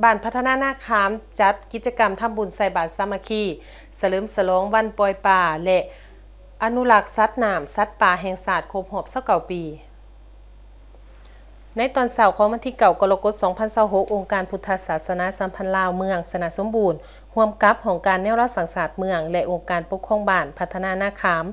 บ้านพัฒนานาคามจัดกิจกรรมทำบุญใส่บาตรสามัคคีเฉลิมฉลองวันปล่อยปลาและอนุรักษ์สัตว์น้ำสัตว์ป่าแห่งชาติครบรอบ29 ปีในตอนเช้าของวันที่9 กรกฎาคม 2026 องค์การพุทธศาสนาสัมพันธ์ลาวเมืองสนะสมบูรณ์ร่วมกับของการแนวรักษาศาสตร์เมืองและองค์การปกครองบ้านพัฒนานาคาม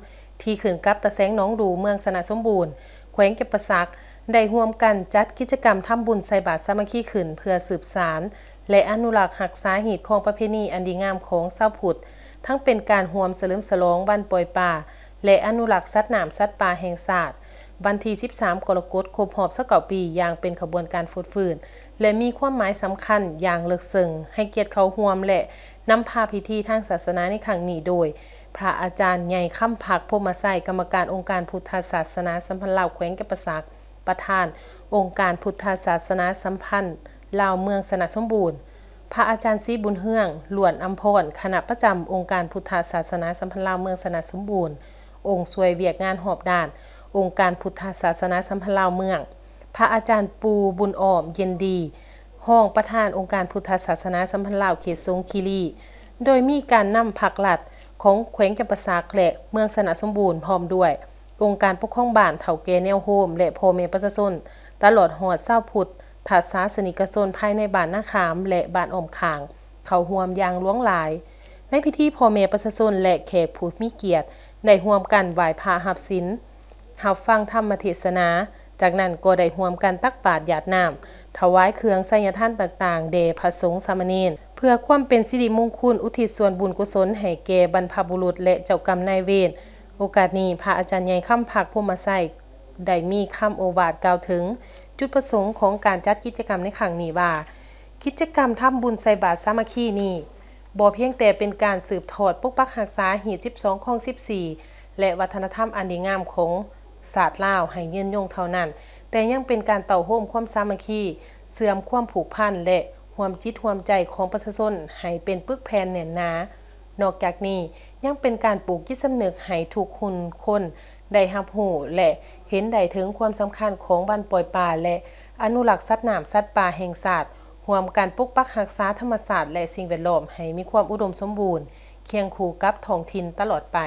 ที่ขึ้นกับตะแสงน้องดูเมืองสนะสมบูรณ์แขวงเก็บประซักได้ร่วมกันจัดกิจกรรมทำบุญใส่บาตรสามัคคีขึ้นเพื่อสืบสานและอนุรักษ์รักษาหีดของประเพณีอันดีงามของชาวพุทธทั้งเป็นการร่วมเฉลิมฉลองวันปล่อยปลาและอนุรักษ์สัตว์น้ำสัตว์ป่าแห่งชาติวันที่ 13 กรกฎาคม ครบรอบ29 ปีอย่างเป็นขบวนการฟื้นฟูและมีความหมายสำคัญอย่างลึกซึ้งให้เกียรติเข้าร่วมและนำพาพิธีทางศาสนาในครั้งนี้โดยพระอาจารย์ใหญ่ค่ำพักพรหมไสยกรรมการองค์การพุทธศาสนาสัมพันธ์ลาวแขวงกระปสักประธานองค์การพุทธศาสนาสัมพันธ์ลาวเมืองสนะสมบูรณ์พระอาจารย์ศรีบุญเฮืองหลวนอัมพรคณะประจำองค์การพุทธศาสนาสัมพันธ์ลาวเมืองสนะสมบูรณ์องค์สวยเวียกงานหอบด่านองค์การพุทธศาสนาสัมพันธ์ลาวเมืองพระอาจารย์ปูบุญอ้อมเย็นดีห้องประธานองค์การพุทธศาสนาสัมพันธ์ลาวเขตสงคีรีโดยมีการนำผักหลัดของแขวงจำปาสักและเมืองสนะสมบูรณ์พร้อมด้วยองค์การปกครองบ้านเฒ่าแก่แนวโฮมและพ่อแม่ประชาชนตลอดฮอดชาวพุทธศาสนิกชนภายในบ้านนาคามและบ้านอ้อมขางเข้าร่วมอย่างหลวงหลายในพิธีพ่อแม่ประชาชนและแขกผู้มีเกียรติได้ร่วมกันไหว้พระรับศีลรับฟังธรรมเทศนาจากนั้นก็ได้ร่วมกันตักบาตรหยาดน้ำถวายเครื่องไสยทานต่างๆแด่พระสงฆ์สามเณรเพื่อความเป็นสิริมงคลอุทิศส่วนบุญกุศลให้แก่บรรพบุรุษและเจ้ากรรมนายเวรโอกาสนี้พระอาจารย์ใหญ่ค่ำพักพรหมไสยได้มีคำโอวาทกล่าวถึงจุดประสงค์ของการจัดกิจกรรมในครั้งนี้ว่ากิจกรรมทำบุญใส่บาตรสามัคคีนี้บ่เพียงแต่เป็นการสืบทอดปกปักรักษาหีด12ของ14และวัฒนธรรมอันดีงามของศาสตร์ลาวให้ยืนยงเท่านั้นแต่ยังเป็นการเต่าโฮมความสามัคคีเสื่อมความผูกพันและร่วมจิตร่วมใจของประชาชนให้เป็นปึกแผ่นแน่นหนานอกจากนี้ยังเป็นการปลูกจิตสำนึกให้ทุกคนได้รับรู้และเห็นได้ถึงความสำคัญของวันปล่อยปลาและอนุรักษ์สัตว์น้ำสัตว์ป่าแห่งชาติร่วมกันปกปักรักษาธรรมชาติและสิ่งแวดล้อมให้มีความอุดมสมบูรณ์เคียงคู่กับท้องถิ่นตลอดไป